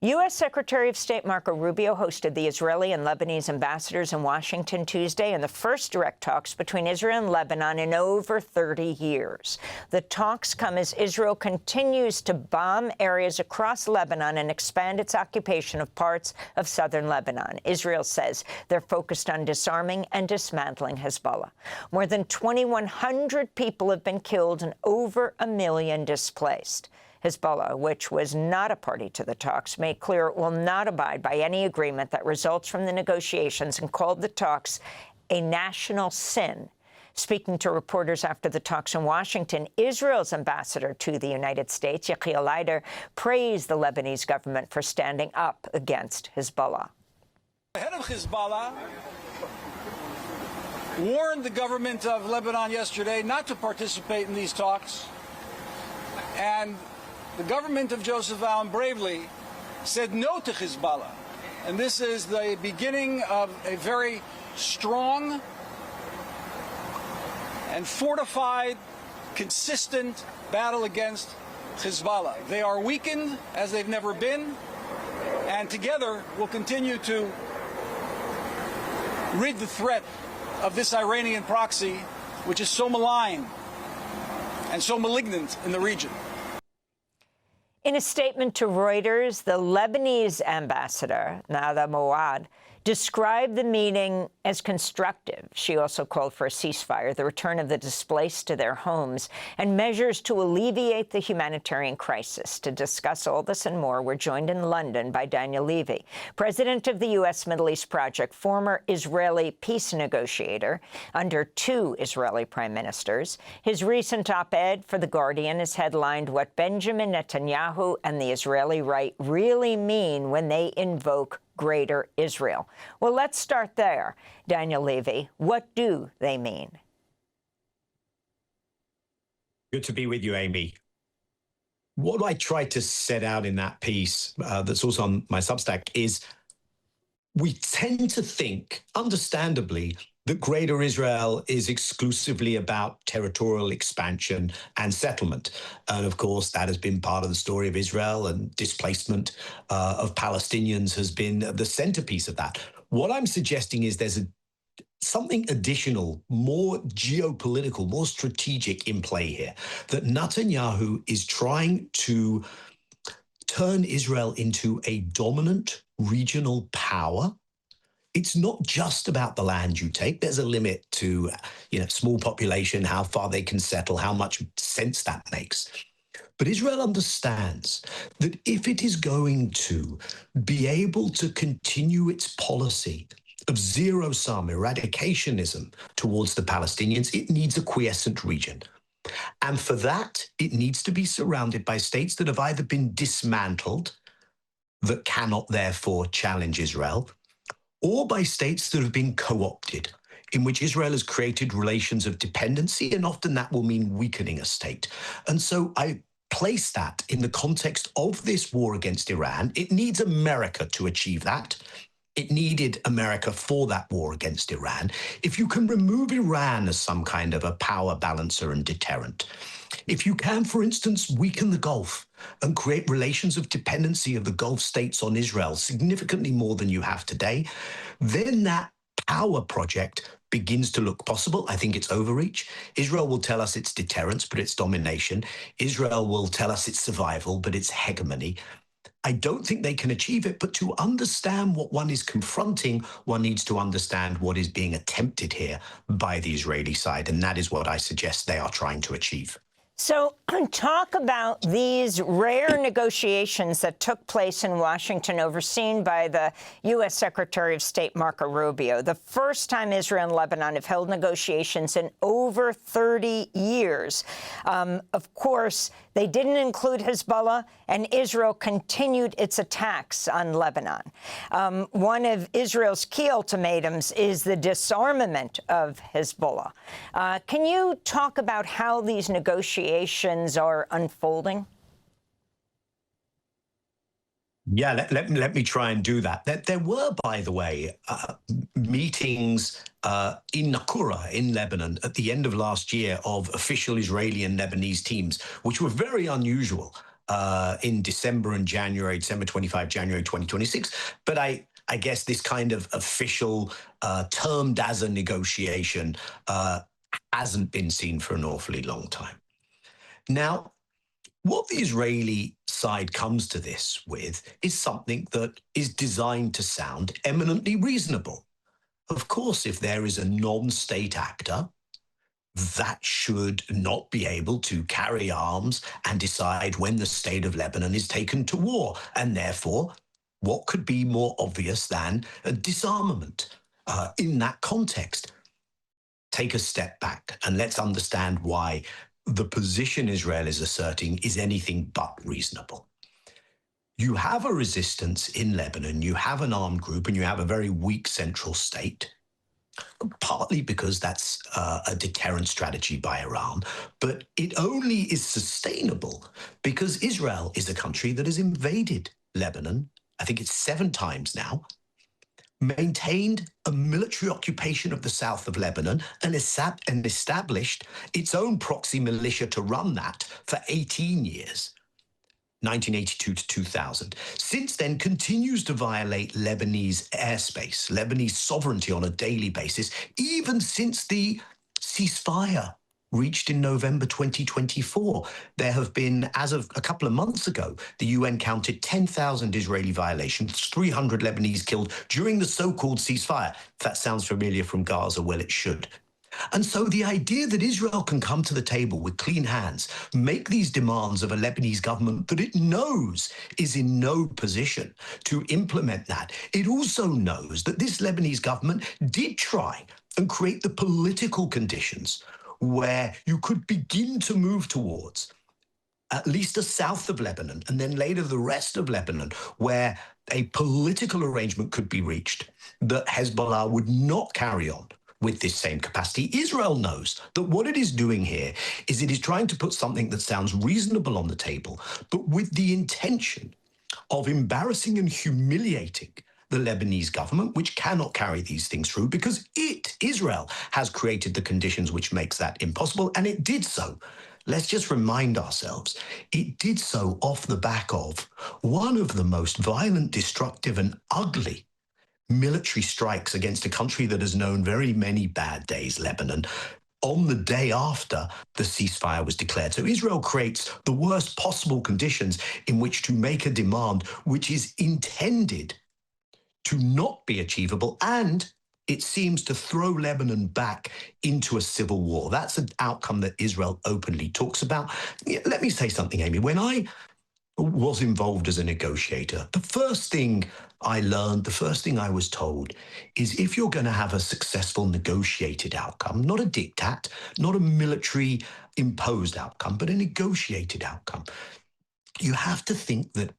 U.S. Secretary of State Marco Rubio hosted the Israeli and Lebanese ambassadors in Washington Tuesday in the first direct talks between Israel and Lebanon in over 30 years. The talks come as Israel continues to bomb areas across Lebanon and expand its occupation of parts of southern Lebanon. Israel says they're focused on disarming and dismantling Hezbollah. More than 2,100 people have been killed and over 1 million displaced. Hezbollah, which was not a party to the talks, made clear it will not abide by any agreement that results from the negotiations and called the talks a national sin. Speaking to reporters after the talks in Washington, Israel's ambassador to the United States, Yitzhak, praised the Lebanese government for standing up against Hezbollah. The head of Hezbollah warned the government of Lebanon yesterday not to participate in these talks, and the government of Joseph Aoun bravely said no to Hezbollah. And this is the beginning of a very strong and fortified, consistent battle against Hezbollah. They are weakened as they've never been, and together we'll continue to rid the threat of this Iranian proxy, which is so malign and so malignant in the region. In a statement to Reuters, the Lebanese ambassador, Nada Mouad, described the meeting as constructive. She also called for a ceasefire, the return of the displaced to their homes, and measures to alleviate the humanitarian crisis. To discuss all this and more, we're joined in London by Daniel Levy, president of the U.S. Middle East Project, former Israeli peace negotiator under 2 Israeli prime ministers. His recent op-ed for The Guardian is headlined, "What Benjamin Netanyahu and the Israeli right really mean when they invoke Greater Israel." Well, let's start there. Daniel Levy, what do they mean? Good to be with you, Amy. What I tried to set out in that piece that's also on my Substack is we tend to think, understandably, that Greater Israel is exclusively about territorial expansion and settlement. And of course, that has been part of the story of Israel, and displacement of Palestinians has been the centerpiece of that. What I'm suggesting is there's something additional, more geopolitical, more strategic in play here, that Netanyahu is trying to turn Israel into a dominant regional power. It's not just about the land you take. There's a limit to, small population, how far they can settle, how much sense that makes. But Israel understands that if it is going to be able to continue its policy of zero-sum eradicationism towards the Palestinians, it needs a quiescent region. And for that, it needs to be surrounded by states that have either been dismantled, that cannot therefore challenge Israel, or by states that have been co-opted, in which Israel has created relations of dependency, and often that will mean weakening a state. And so I place that in the context of this war against Iran. It needs America to achieve that. It needed America for that war against Iran. If you can remove Iran as some kind of a power balancer and deterrent, if you can, for instance, weaken the Gulf and create relations of dependency of the Gulf states on Israel significantly more than you have today, then that power project begins to look possible. I think it's overreach. Israel will tell us it's deterrence, but it's domination. Israel will tell us it's survival, but it's hegemony. I don't think they can achieve it, but to understand what one is confronting, one needs to understand what is being attempted here by the Israeli side, and that is what I suggest they are trying to achieve. So talk about these rare negotiations that took place in Washington, overseen by the U.S. Secretary of State Marco Rubio. The first time Israel and Lebanon have held negotiations in over 30 years. Of course, they didn't include Hezbollah, and Israel continued its attacks on Lebanon. One of Israel's key ultimatums is the disarmament of Hezbollah. Can you talk about how these negotiations are unfolding? Yeah, let me try and do that. There were, by the way, meetings in Nakura in Lebanon at the end of last year of official Israeli and Lebanese teams, which were very unusual. in December and January, December 25, January 2026. But I guess this kind of official, termed as a negotiation, hasn't been seen for an awfully long time. Now, what the Israeli side comes to this with is something that is designed to sound eminently reasonable. Of course, if there is a non-state actor, that should not be able to carry arms and decide when the state of Lebanon is taken to war. And therefore, what could be more obvious than a disarmament in that context? Take a step back and let's understand why the position Israel is asserting is anything but reasonable. You have a resistance in Lebanon, you have an armed group, and you have a very weak central state, partly because that's a deterrent strategy by Iran, but it only is sustainable because Israel is a country that has invaded Lebanon, I think it's 7 times now, maintained a military occupation of the south of Lebanon and established its own proxy militia to run that for 18 years, 1982 to 2000. Since then, continues to violate Lebanese airspace, Lebanese sovereignty on a daily basis, even since the ceasefire reached in November 2024. There have been, as of a couple of months ago, the UN counted 10,000 Israeli violations, 300 Lebanese killed during the so-called ceasefire. If that sounds familiar from Gaza, well, it should. And so the idea that Israel can come to the table with clean hands, make these demands of a Lebanese government that it knows is in no position to implement that. It also knows that this Lebanese government did try and create the political conditions where you could begin to move towards at least the south of Lebanon, and then later the rest of Lebanon, where a political arrangement could be reached that Hezbollah would not carry on with this same capacity. Israel knows that what it is doing here is it is trying to put something that sounds reasonable on the table, but with the intention of embarrassing and humiliating the Lebanese government, which cannot carry these things through because it, Israel, has created the conditions which makes that impossible, and it did so. Let's just remind ourselves, it did so off the back of one of the most violent, destructive, and ugly military strikes against a country that has known very many bad days, Lebanon, on the day after the ceasefire was declared. So Israel creates the worst possible conditions in which to make a demand which is intended to not be achievable, and it seems to throw Lebanon back into a civil war. That's an outcome that Israel openly talks about. Let me say something, Amy. When I was involved as a negotiator, the first thing I learned, the first thing I was told is if you're going to have a successful negotiated outcome, not a diktat, not a military imposed outcome, but a negotiated outcome, you have to think that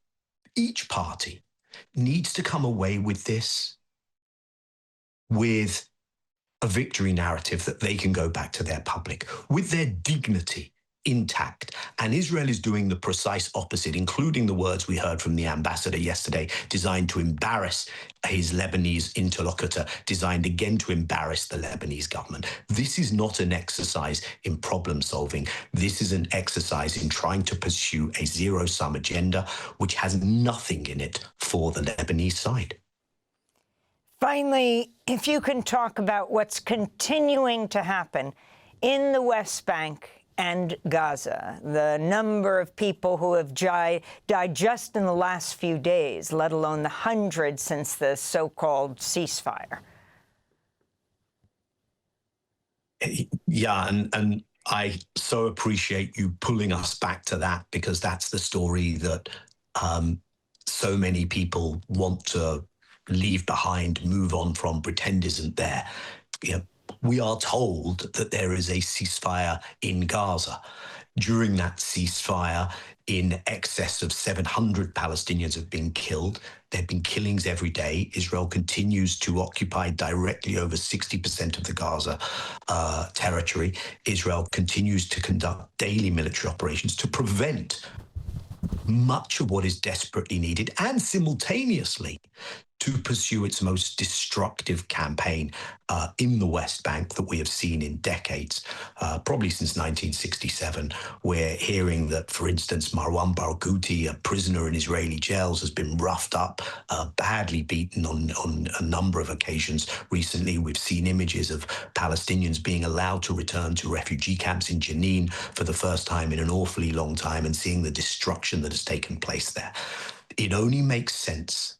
each party needs to come away with this with a victory narrative that they can go back to their public, with their dignity intact. And Israel is doing the precise opposite, including the words we heard from the ambassador yesterday, designed to embarrass his Lebanese interlocutor, designed again to embarrass the Lebanese government. This is not an exercise in problem solving. This is an exercise in trying to pursue a zero-sum agenda, which has nothing in it for the Lebanese side. Finally, if you can talk about what's continuing to happen in the West Bank and Gaza, the number of people who have died just in the last few days, let alone the hundreds since the so-called ceasefire. Yeah, and I so appreciate you pulling us back to that, because that's the story that so many people want to leave behind, move on from, pretend isn't there. You know, we are told that there is a ceasefire in Gaza. During that ceasefire, in excess of 700 Palestinians have been killed. There have been killings every day. Israel continues to occupy directly over 60% of the Gaza territory. Israel continues to conduct daily military operations to prevent much of what is desperately needed, and simultaneously to pursue its most destructive campaign in the West Bank that we have seen in decades, probably since 1967. We're hearing that, for instance, Marwan Barghouti, a prisoner in Israeli jails, has been roughed up, badly beaten on a number of occasions. Recently, we've seen images of Palestinians being allowed to return to refugee camps in Jenin for the first time in an awfully long time, and seeing the destruction that has taken place there. It only makes sense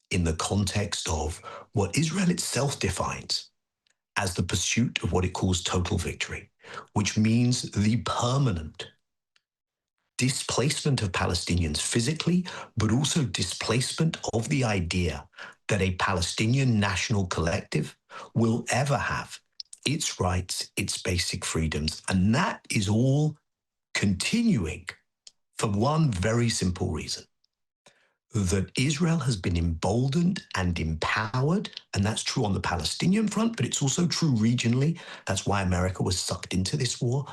in the context of what Israel itself defines as the pursuit of what it calls total victory, which means the permanent displacement of Palestinians physically, but also displacement of the idea that a Palestinian national collective will ever have its rights, its basic freedoms. And that is all continuing for one very simple reason: that Israel has been emboldened and empowered, and that's true on the Palestinian front, but it's also true regionally. That's why America was sucked into this war.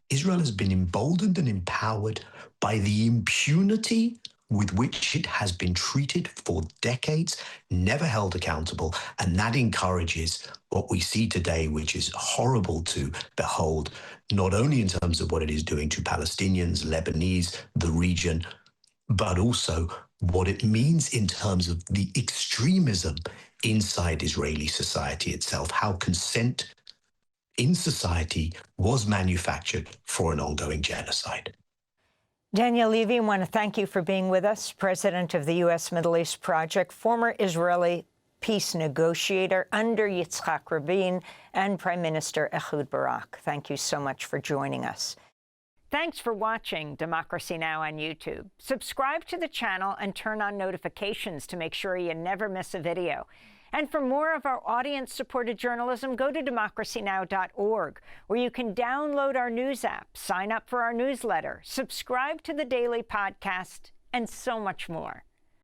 Israel has been emboldened and empowered by the impunity with which it has been treated for decades, never held accountable, and that encourages what we see today, which is horrible to behold, not only in terms of what it is doing to Palestinians, Lebanese, the region, but also what it means in terms of the extremism inside Israeli society itself, how consent in society was manufactured for an ongoing genocide. Daniel Levy, I want to thank you for being with us, president of the U.S. Middle East Project, former Israeli peace negotiator under Yitzhak Rabin, and Prime Minister Ehud Barak. Thank you so much for joining us. Thanks for watching Democracy Now! On YouTube. Subscribe to the channel and turn on notifications to make sure you never miss a video. And for more of our audience-supported journalism, go to democracynow.org, where you can download our news app, sign up for our newsletter, subscribe to the daily podcast, and so much more.